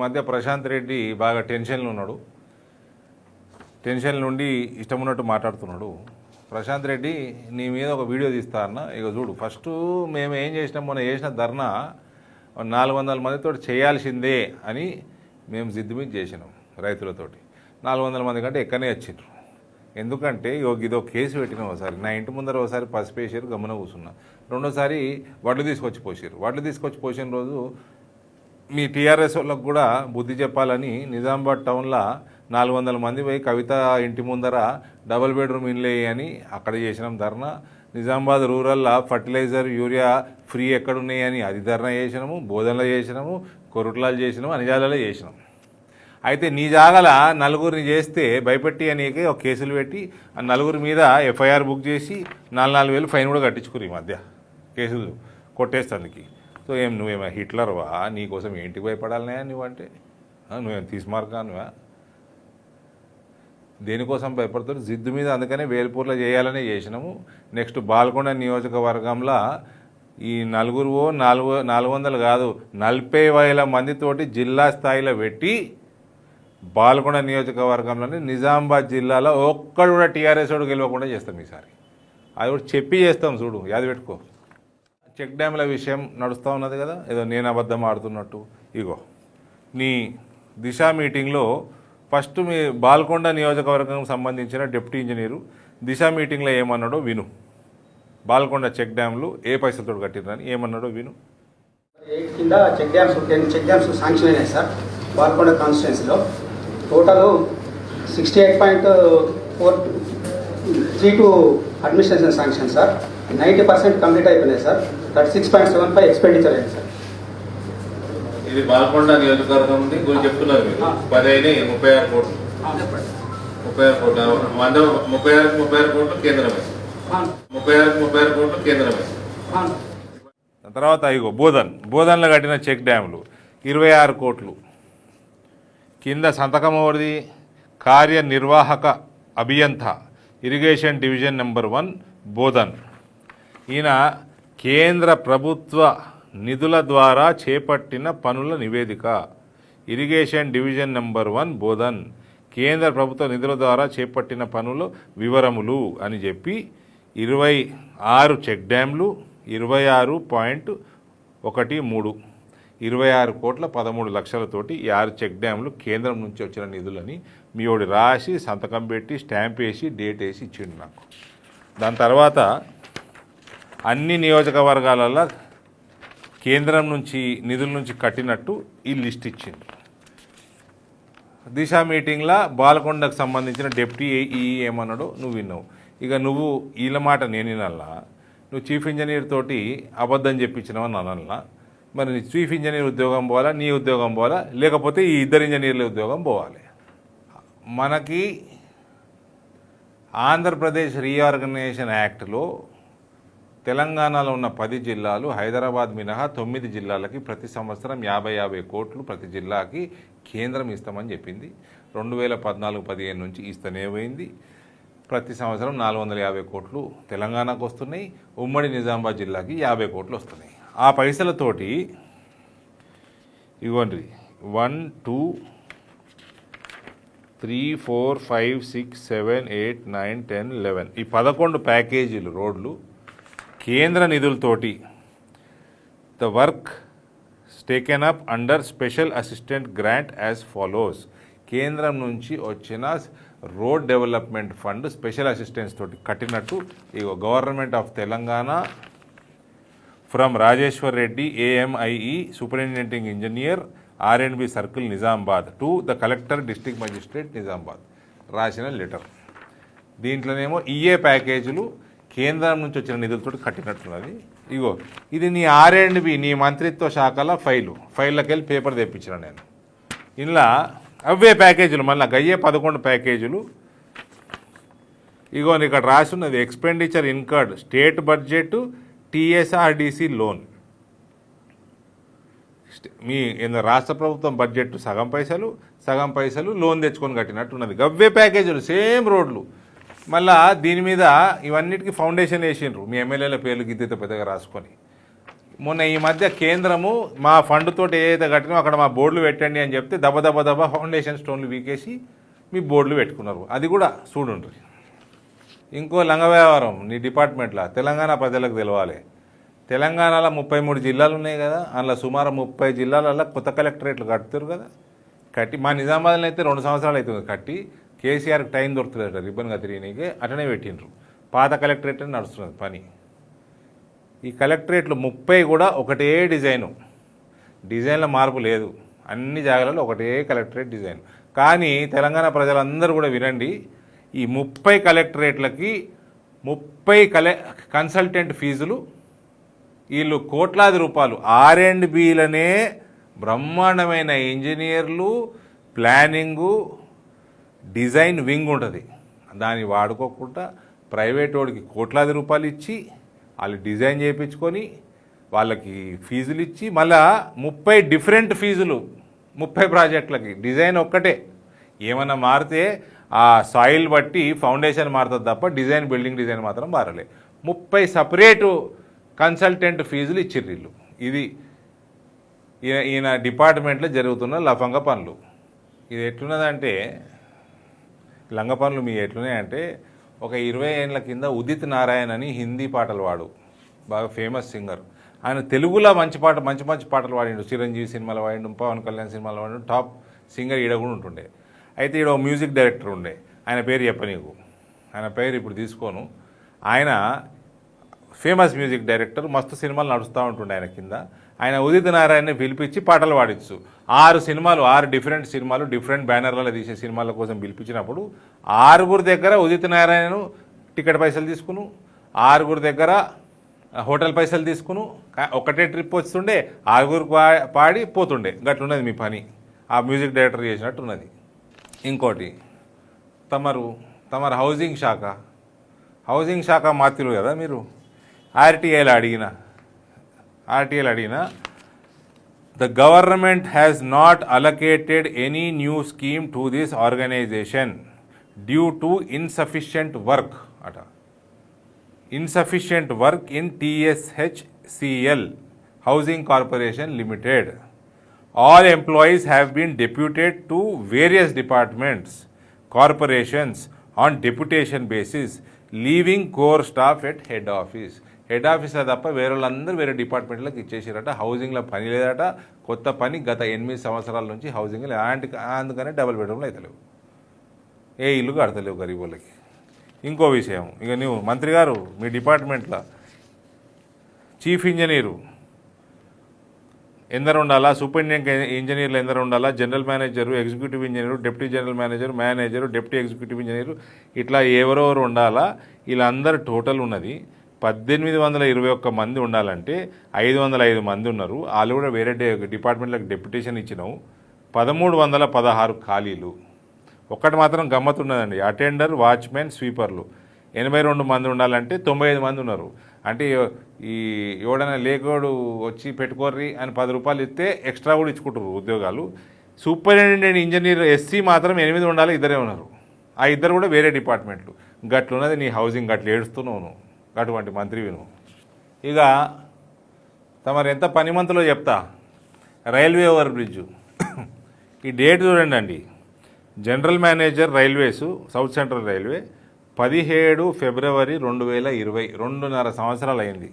మధ్య ప్రశాంత్ రెడ్డి బాగా టెన్షన్లో ఉన్నాడు. టెన్షన్ నుండి ఇష్టం ఉన్నట్టు మాట్లాడుతున్నాడు. ప్రశాంత్ రెడ్డి నీ మీద ఒక వీడియో తీస్తా అన్న, ఇక చూడు. ఫస్ట్ మేము ఏం చేసినాం, మొన్న చేసిన ధర్నా 400 మందితో చేయాల్సిందే అని మేము జిద్దు మీద చేసినాం రైతులతోటి. 400 మంది కంటే ఎక్కనే వచ్చిండ్రు. ఎందుకంటే ఇదో కేసు పెట్టినాం. ఒకసారి నా ఇంటి ముందర ఒకసారి పసుపు వేసారు, గమ్మున కూర్చున్నా. రెండోసారి వడ్లు తీసుకొచ్చి పోసారు. వడ్లు తీసుకొచ్చి పోసిన రోజు మీ టీఆర్ఎస్ వాళ్ళకు కూడా బుద్ధి చెప్పాలని నిజామాబాద్ టౌన్లో 400 మంది పోయి కవిత ఇంటి ముందర డబుల్ బెడ్రూమ్ ఇల్లు అని అక్కడ చేసినాం ధర్నా. నిజామాబాద్ రూరల్లో ఫర్టిలైజర్ యూరియా ఫ్రీ ఎక్కడున్నాయని అది ధర్నా చేసినాము. బోధనలో చేసినాము, కొరుట్లాలు చేసినాము, అనిజాలలో చేసినాం. అయితే నీ జాగల నలుగురిని చేస్తే భయపెట్టి అనేక ఒక కేసులు పెట్టి ఆ నలుగురి మీద ఎఫ్ఐఆర్ బుక్ చేసి 4,000 ఫైన్ కూడా కట్టించుకురు ఈ మధ్య కేసులు కొట్టేస్తానికి. సో నువ్వేమో హిట్లర్వా? నీకోసం ఏంటికి భయపడాలనే నువ్వంటే? నువ్వేం తీసుమార్కా? నువ్వా దేనికోసం భయపడతారు? జిద్దు మీద. అందుకనే వేల్పూర్లో చేయాలనే చేసినాము. నెక్స్ట్ బాల్కొండ నియోజకవర్గంలో ఈ 400 కాదు 40,000 మందితోటి జిల్లా స్థాయిలో పెట్టి బాల్కొండ నియోజకవర్గంలోని నిజామాబాద్ జిల్లాలో ఒక్కడు కూడా టీఆర్ఎస్ వాడు గెలవకుండా చేస్తాం ఈసారి. అది కూడా చెప్పి చేస్తాం. చూడు, యాది పెట్టుకో. చెక్ డ్యామ్ల విషయం నడుస్తూ ఉన్నది కదా, ఏదో నేను అబద్ధం ఆడుతున్నట్టు. ఇగో నీ దిశ మీటింగ్లో ఫస్ట్ మీ బాల్కొండ నియోజకవర్గం సంబంధించిన డిప్యూటీ ఇంజనీరు దిశ మీటింగ్లో ఏమన్నాడో విను. బాల్కొండ చెక్ డ్యామ్లు ఏ పైసలతో కట్టిరని ఏమన్నాడో విను. 8 కింద check dams 10 check dams sanction అయినాయి సార్. బాల్కొండ కాన్స్టిట్యున్సీలో total 68.432 administration sanction sir. 90% complete అయిపోయినాయి సార్. 36.75 ఎక్స్పెండిచర్ అయింది సార్. ఇది బాల్కొండ నియోజకవర్గం ఉంది గురించి చెప్తున్నారు మీరు. 36 కోట్లు 36 కోట్లు కేంద్రమే. 36 కోట్లు కేంద్రమే. తర్వాత ఇగో బోధన్లో కట్టిన చెక్ డ్యాములు 26 కోట్లు. కింద సంతకం ఎవరిది? కార్యనిర్వాహక అభియంత ఇరిగేషన్ డివిజన్ నెంబర్ 1 బోధన్. ఈయన కేంద్ర ప్రభుత్వ నిధుల ద్వారా చేపట్టిన పనుల నివేదిక. ఇరిగేషన్ డివిజన్ నెంబర్ 1 బోధన్, కేంద్ర ప్రభుత్వ నిధుల ద్వారా చేపట్టిన పనుల వివరములు అని చెప్పి 26 చెక్ డ్యామ్లు 26.13 26 కోట్ల 13 లక్షలతోటి 6 చెక్ డ్యామ్లు కేంద్రం నుంచి వచ్చిన నిధులని మీవాడు రాసి సంతకం పెట్టి స్టాంప్ వేసి డేట్ వేసి ఇచ్చిండు నాకు. దాని తర్వాత అన్ని నియోజకవర్గాలలో కేంద్రం నుంచి నిధుల నుంచి కట్టినట్టు ఈ లిస్ట్ ఇచ్చింది. దిశ మీటింగ్లో బాల్కొండకు సంబంధించిన డిప్యూటీ ఏఈ ఏమన్నాడో నువ్వు విన్నావు. ఇక నువ్వు వీళ్ళ మాట నేను వినాలా? నువ్వు చీఫ్ ఇంజనీర్ తోటి అబద్ధం చెప్పించినావు అని అనల్లా? మరి నీ చీఫ్ ఇంజనీర్ ఉద్యోగం పోవాలా, నీ ఉద్యోగం పోవాలా, లేకపోతే ఈ 2 ఇంజనీర్ల ఉద్యోగం పోవాలి? మనకి ఆంధ్రప్రదేశ్ రీఆర్గనైజేషన్ యాక్ట్లో తెలంగాణలో ఉన్న 10 జిల్లాలు, హైదరాబాద్ మినహా 9 జిల్లాలకి ప్రతి సంవత్సరం 50 కోట్లు ప్రతి జిల్లాకి కేంద్రం ఇస్తామని చెప్పింది. 2014-15 నుంచి ఇస్తూనే పోయింది. ప్రతి సంవత్సరం 450 కోట్లు తెలంగాణకు వస్తున్నాయి. ఉమ్మడి నిజామాబాద్ జిల్లాకి 50 కోట్లు వస్తున్నాయి. ఆ పైసలతోటి ఇవ్వండి 1 2 3 4 5 6 7 8 9 10 11 ఈ 11 ప్యాకేజీలు రోడ్లు కేంద్ర నిధులతోటి. The work taken up under special assistant grant as follows. కేంద్రం నుంచి వచ్చిన road development fund special assistance తోటి కట్టినట్టు ఇగో government of Telangana from Rajeshwar Reddy AMIE superintending engineer R&B circle Nizamabad to the collector district magistrate Nizamabad రాసిన లెటర్. దీంట్లోనేమో ఈఏ ప్యాకేజీలు కేంద్రం నుంచి వచ్చిన నిధులతో కట్టినట్టున్నది. ఇగో ఇది నీ R&B నీ మంత్రిత్వ శాఖల ఫైళ్ళకి వెళ్ళి పేపర్ తెప్పించిన నేను. ఇలా అవే ప్యాకేజీలు మళ్ళీ గయ్యే 11 ప్యాకేజీలు. ఇగో ఇక్కడ రాసి ఉన్నది expenditure incurred state budget TSRDC loan. మీ రాష్ట్ర ప్రభుత్వం బడ్జెట్ సగం పైసలు లోన్ తెచ్చుకొని కట్టినట్టున్నది. గవ్వే ప్యాకేజీలు సేమ్ రోడ్లు. మళ్ళా దీని మీద ఇవన్నిటికీ ఫౌండేషన్ వేసిండ్రు మీ ఎమ్మెల్యేల పేర్లు గిద్దితో పెద్దగా రాసుకొని. మొన్న ఈ మధ్య కేంద్రము మా ఫండ్ తోటి ఏదైతే కట్టినో అక్కడ మా బోర్డులు పెట్టండి అని చెప్తే దెబ్బ దెబ్బ దెబ్బ ఫౌండేషన్ స్టోన్లు వీకేసి మీ బోర్డులు పెట్టుకున్నారు. అది కూడా చూడుండ్రి. ఇంకో లంగ వ్యవహారం నీ డిపార్ట్మెంట్లో తెలంగాణ ప్రజలకు తెలవాలి. తెలంగాణలో 33 జిల్లాలు ఉన్నాయి కదా, అందులో సుమారు 30 జిల్లాలలో కొత్త కలెక్టరేట్లు కడుతారు కదా. కట్టి మా నిజామాబాద్లో అయితే 2 సంవత్సరాలు అవుతుంది కట్టి. కేసీఆర్కి టైం దొరుకుతుందట రిబ్బన్గా తిరిగినీకే, అటనే పెట్టిండ్రు. పాత కలెక్టరేట్ నడుస్తున్నది పని. ఈ కలెక్టరేట్లు 30 కూడా ఒకటే డిజైన్లో మార్పు లేదు. అన్ని జాగాలలో ఒకటే కలెక్టరేట్ డిజైన్. కానీ తెలంగాణ ప్రజలందరూ కూడా వినండి, ఈ 30 కలెక్టరేట్లకి 30 కన్సల్టెంట్ ఫీజులు, వీళ్ళు కోట్లాది రూపాయలు. R&Bలనే బ్రహ్మాండమైన ఇంజనీర్లు, ప్లానింగు, డిజైన్ వింగ్ ఉంటుంది. దాన్ని వాడుకోకుండా ప్రైవేట్ వాడికి కోట్లాది రూపాయలు ఇచ్చి వాళ్ళు డిజైన్ చేయించుకొని వాళ్ళకి ఫీజులు ఇచ్చి మళ్ళా 30 డిఫరెంట్ ఫీజులు 30 ప్రాజెక్టులకి. డిజైన్ ఒక్కటే, ఏమన్నా మారితే ఆ సాయిల్ బట్టి ఫౌండేషన్ మారుతుంది తప్ప డిజైన్, బిల్డింగ్ డిజైన్ మాత్రం మారలే. 30 సపరేటు కన్సల్టెంట్ ఫీజులు ఇచ్చిర్రు వీళ్ళు. ఇది ఈయన డిపార్ట్మెంట్లో జరుగుతున్న లఫంగ పనులు. ఇది ఎట్లున్నదంటే, లంగ పనులు మీ ఎట్లున్నాయంటే, ఒక 20 ఏళ్ళ కింద ఉదిత్ నారాయణ్ అని హిందీ పాటలు వాడు, బాగా ఫేమస్ సింగర్. ఆయన తెలుగులో మంచి పాటలు వాడిండు. చిరంజీవి సినిమాలో వాడిండు, పవన్ కళ్యాణ్ సినిమాలో వాడిండు, టాప్ సింగర్ ఈడ కూడా ఉంటుండే. అయితే ఈడ మ్యూజిక్ డైరెక్టర్ ఉండే, ఆయన పేరు చెప్పనీకు, ఆయన పేరు ఇప్పుడు తీసుకోను. ఆయన ఫేమస్ మ్యూజిక్ డైరెక్టర్, మస్తు సినిమాలు నడుస్తూ ఉంటుండే ఆయన కింద. ఆయన ఉదిత్ నారాయణని పిలిపించి పాటలు పాడించు. 6 డిఫరెంట్ సినిమాలు డిఫరెంట్ బ్యానర్లలో తీసే సినిమాల కోసం పిలిపించినప్పుడు 6 దగ్గర ఉదిత్ నారాయణను టికెట్ పైసలు తీసుకును, 6 దగ్గర హోటల్ పైసలు తీసుకును. ఒకటే ట్రిప్ వస్తుండే, 6 పాడి పోతుండే. గట్లున్నది మీ పని, ఆ మ్యూజిక్ డైరెక్టర్ చేసినట్టు ఉన్నది. ఇంకోటి, తమరు హౌసింగ్ శాఖ మాత్రులు కదా మీరు. ఆర్టీఐలో అడిగిన the government has not allocated any new scheme to this organization due to insufficient work in TSHCL Housing Corporation Limited. All employees have been deputed to various departments, corporations on deputation basis, leaving core staff at head office. Head ఆఫీస్లో తప్ప వేరే వాళ్ళందరూ వేరే డిపార్ట్మెంట్లకు ఇచ్చేసారట. హౌసింగ్లో పని లేదట. కొత్త పని గత 8 సంవత్సరాల నుంచి హౌసింగ్లో అందుకనే డబుల్ బెడ్రూమ్లు అవుతలేవు, ఏ ఇల్లు కడతలేవు గరీబులకి. ఇంకో విషయం, ఇక నువ్వు మంత్రి గారు మీ డిపార్ట్మెంట్లో చీఫ్ ఇంజనీరు ఎందరు ఉండాలా, సూపరింటెండెంట్ ఇంజనీర్లు ఎందరు ఉండాలా, general manager, executive engineer, deputy general manager, deputy executive engineer, ఇట్లా ఎవరెవరు ఉండాలా, వీళ్ళందరూ టోటల్ ఉన్నది 1821 మంది ఉండాలంటే 505 మంది ఉన్నారు. వాళ్ళు కూడా వేరే డిపార్ట్మెంట్లకు డెప్యుటేషన్ ఇచ్చినావు. 1316 ఖాళీలు. ఒక్కటి మాత్రం గమ్మత్ ఉన్నదండి, అటెండర్, వాచ్మెన్, స్వీపర్లు 82 మంది ఉండాలంటే 95 మంది ఉన్నారు. అంటే ఈ ఎవడైనా లేకోడు వచ్చి పెట్టుకోర్రి అని 10 రూపాయలు ఇస్తే ఎక్స్ట్రా కూడా ఇచ్చుకుంటారు ఉద్యోగాలు. సూపరింటెండెంట్ ఇంజనీర్ ఎస్సీ మాత్రం 8 ఉండాలి, 2 ఉన్నారు. ఆ 2 కూడా వేరే డిపార్ట్మెంట్లు. గట్లున్నది నీ హౌసింగ్, గట్లు ఏడుస్తున్నావు అటువంటి మంత్రివి నువ్వు. ఇక తమరు ఎంత పనిమంతులో చెప్తా. రైల్వే ఓవర్ బ్రిడ్జు ఈ డేట్ చూడండి అండి. General manager railways, south central railway 17 ఫిబ్రవరి 2020, 2.5 సంవత్సరాలు అయింది.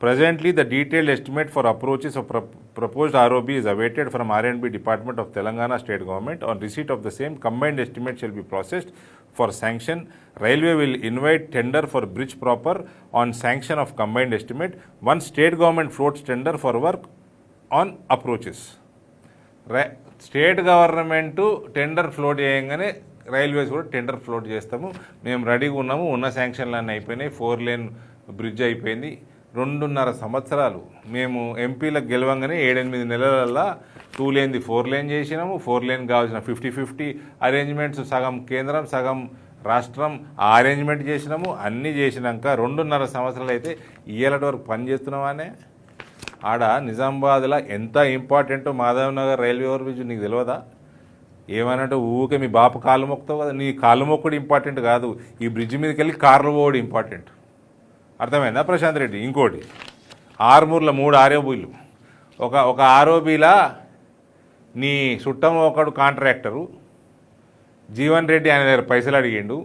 Presently, the detailed estimate for approaches of proposed ROB is awaited from R&B Department of Telangana State Government. On receipt of the same, combined estimate shall be processed for sanction. Railway will invite tender for bridge proper on sanction of combined estimate. Once state government floats tender for work on approaches. State government tender float చేయగానే railways కూడా tender float చేస్తాము, మేము రెడీగా ఉన్నాము, ఉన్న శాంక్షన్లు అన్నీ అయిపోయినాయి, 4 lane bridge అయిపోయింది. 2.5 సంవత్సరాలు మేము ఎంపీలకు గెలవంగానే 7-8 నెలలలో 2 లేన్ది 4 లేన్ చేసినాము. 4 లేన్ కావాల్సిన 50-50 అరేంజ్మెంట్స్, సగం కేంద్రం సగం రాష్ట్రం ఆ అరేంజ్మెంట్ చేసినాము. అన్నీ చేసినాక 2.5 సంవత్సరాలు అయితే ఇయ్యేలటి వరకు పని చేస్తున్నామానే. ఆడ నిజామాబాద్లో ఎంత ఇంపార్టెంటో Madhav Nagar railway over bridge నీకు తెలియదా? ఏమనంటే ఊకే మీ బాపు కాళ్ళు మొక్కుతావు కదా, నీ కాళ్ళు మొక్కుడు ఇంపార్టెంట్ కాదు, ఈ బ్రిడ్జ్ మీదకి వెళ్ళి కార్లు పోవడం ఇంపార్టెంట్. అర్థమైందా ప్రశాంత్ రెడ్డి? ఇంకోటి ఆర్మూర్లో 3 ఆర్ఓబీలు. ఒక ఆర్ఓబీలా నీ చుట్టం ఒకడు కాంట్రాక్టరు జీవన్ రెడ్డి ఆయన దగ్గర పైసలు అడిగిండు.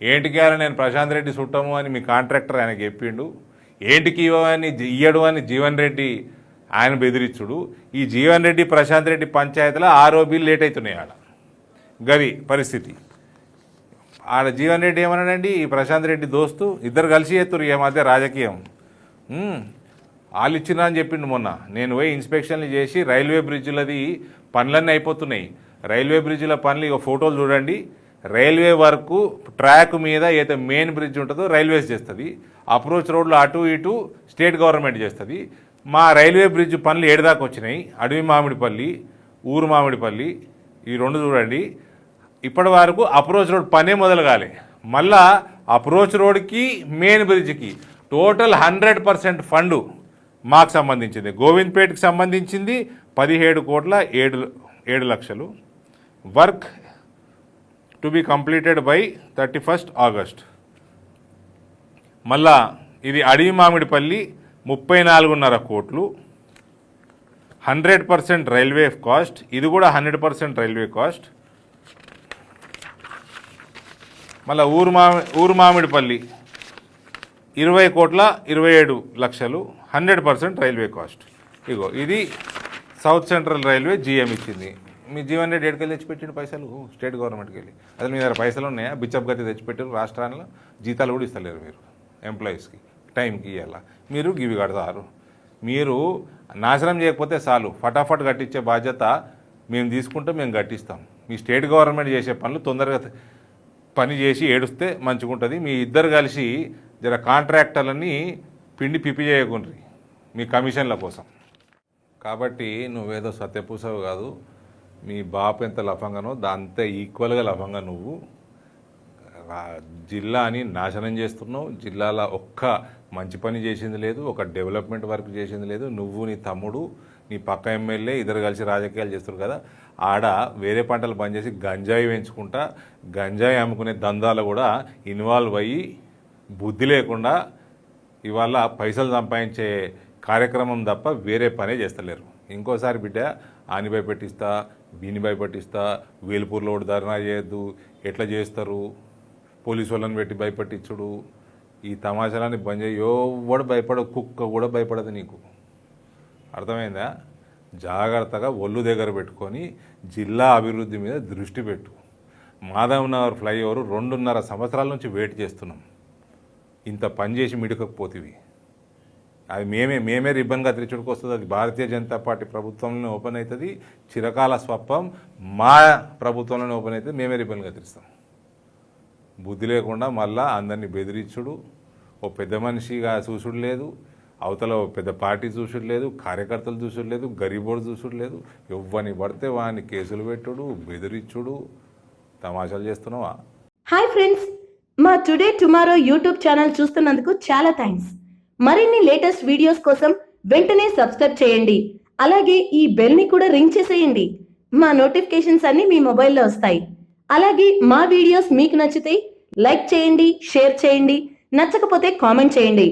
ఏంటికి ఇవ్వాలి నేను ప్రశాంత్ రెడ్డి చుట్టము అని మీ కాంట్రాక్టర్ ఆయనకి చెప్పిండు. ఏంటికి ఇయ్యడు అని జీవన్ రెడ్డి ఆయన బెదిరించుడు. ఈ జీవన్ రెడ్డి ప్రశాంత్ రెడ్డి పంచాయతీలో ఆర్ఓబీలు లేట్ అవుతున్నాయి. గది పరిస్థితి. ఆడ జీవన్ రెడ్డి ఏమన్నాడండి, ఈ ప్రశాంత్ రెడ్డి దోస్తు ఇద్దరు కలిసి ఎత్తురు ఈ మధ్య రాజకీయం. వాళ్ళు ఇచ్చినా అని చెప్పిండు మొన్న. నేను పోయి ఇన్స్పెక్షన్లు చేసి రైల్వే బ్రిడ్జ్లది పనులన్నీ అయిపోతున్నాయి. రైల్వే బ్రిడ్జ్ల పనులు ఇక ఫోటోలు చూడండి. రైల్వే వరకు ట్రాక్ మీద ఏదైతే మెయిన్ బ్రిడ్జ్ ఉంటుందో రైల్వేస్ చేస్తుంది. అప్రోచ్ రోడ్లు అటు ఇటు స్టేట్ గవర్నమెంట్ చేస్తుంది. మా రైల్వే బ్రిడ్జ్ పనులు ఏడుదాకా వచ్చినాయి. అడవి మామిడిపల్లి, ఊరు మామిడిపల్లి, ఈ 2 చూడండి. ఇప్పటి వరకు అప్రోచ్ రోడ్ పనే మొదలు కాలే. మళ్ళా అప్రోచ్ రోడ్కి మెయిన్ బ్రిడ్జ్కి టోటల్ 100% ఫండు మాకు సంబంధించింది. గోవింద్పేట్కి సంబంధించింది 17,07,00,000. Work to be completed by 31st August. మళ్ళా ఇది అడవి మామిడిపల్లి 34.5 కోట్లు. 100% రైల్వే కాస్ట్. ఇది కూడా 100% రైల్వే కాస్ట్. మళ్ళీ ఊరు మామిడిపల్లి 20,27,00,000. 100% railway cost. ఇగో ఇది సౌత్ సెంట్రల్ రైల్వే జీఎం ఇచ్చింది. మీ జీవన్ రెడ్డి ఎక్కడికి తెచ్చిపెట్టిండు పైసలు? స్టేట్ గవర్నమెంట్కి వెళ్ళి. అసలు మీ దగ్గర పైసలు ఉన్నాయా? బిచ్చప్ గతి తెచ్చిపెట్టారు. రాష్ట్రాల్లో జీతాలు కూడా ఇస్తలేరు మీరు ఎంప్లాయీస్కి టైంకి. ఇవ్వాల మీరు గివి కడతారు. మీరు నాశనం చేయకపోతే చాలు, ఫటాఫట్ కట్టించే బాధ్యత మేము తీసుకుంటాం, మేము కట్టిస్తాం. మీ స్టేట్ గవర్నమెంట్ చేసే పనులు తొందరగా పని చేసి ఏడుస్తే మంచిగా ఉంటుంది. మీ ఇద్దరు కలిసి జర కాంట్రాక్టర్లని పిండి పిప్పి చేయకుండ్రి మీ కమిషన్ల కోసం. కాబట్టి నువ్వేదో సత్యపూసవు కాదు. మీ బాపు ఎంత లఫంగానో దాంతో ఈక్వల్గా లఫంగా నువ్వు జిల్లాని నాశనం చేస్తున్నావు. జిల్లాలో ఒక్క మంచి పని చేసింది లేదు, ఒక డెవలప్మెంట్ వర్క్ చేసింది లేదు. నువ్వు, నీ తమ్ముడు, నీ పక్క ఎమ్మెల్యే ఇద్దరు కలిసి రాజకీయాలు చేస్తారు కదా. ఆడ వేరే పంటలు బంద్ చేసి గంజాయి పెంచుకుంటా, గంజాయి అమ్ముకునే దందాలు కూడా ఇన్వాల్వ్ అయ్యి బుద్ధి లేకుండా ఇవాళ పైసలు సంపాదించే కార్యక్రమం తప్ప వేరే పనే చేస్తలేరు. ఇంకోసారి బిడ్డ ఆని భయపెట్టిస్తా, వీని భయపెట్టిస్తా, వేలుపూర్లో ధర్నా చేయొద్దు, ఎట్లా చేస్తారు, పోలీసు వాళ్ళని పెట్టి భయపెట్టించుడు, ఈ తమాషాలని బంద్ చేయి. ఎవడు భయపడదు, కుక్క కూడా భయపడదు నీకు. అర్థమైందా? జాగ్రత్తగా ఒళ్ళు దగ్గర పెట్టుకొని జిల్లా అభివృద్ధి మీద దృష్టి పెట్టు. మాధవ్ నగర్ ఫ్లైఓవర్ 2.5 సంవత్సరాల నుంచి వెయిట్ చేస్తున్నాం. ఇంత పని చేసి మిడకపోతివి. అది మేమే రిబ్బన్ కత్తిరించుడికి వస్తుంది. అది భారతీయ జనతా పార్టీ ప్రభుత్వంలోనే ఓపెన్ అవుతుంది. చిరకాల స్వప్నం మా ప్రభుత్వంలోనే ఓపెన్ అవుతుంది. మేమే రిబ్బన్ కత్తిరిస్తాం. బుద్ధి లేకుండా మళ్ళా అందరినీ బెదిరించుడు, ఓ పెద్ద మనిషిగా చూసుడు లేదు, అవతల పెద్ద పార్టీ చూసుడు లేదు, కార్యకర్తలు చూసుడు లేదు, గరీబోడు చూసుడు లేదు. ఎవ్వని పడితే వాడిని కేసులు పెట్టుడు, బెదిరించుడు, తమాషాలు చేస్తున్నావా? హాయ్ ఫ్రెండ్స్, మా టుడే టుమారో యూట్యూబ్ ఛానల్ చూస్తున్నందుకు చాలా థ్యాంక్స్. మరిన్ని లేటెస్ట్ వీడియోస్ కోసం వెంటనే సబ్స్క్రైబ్ చేయండి. అలాగే ఈ బెల్ ని కూడా రింగ్ చేసేయండి. మా నోటిఫికేషన్స్ అన్ని మీ మొబైల్లో వస్తాయి. అలాగే మా వీడియోస్ మీకు నచ్చితే లైక్ చేయండి, షేర్ చేయండి, నచ్చకపోతే కామెంట్ చేయండి.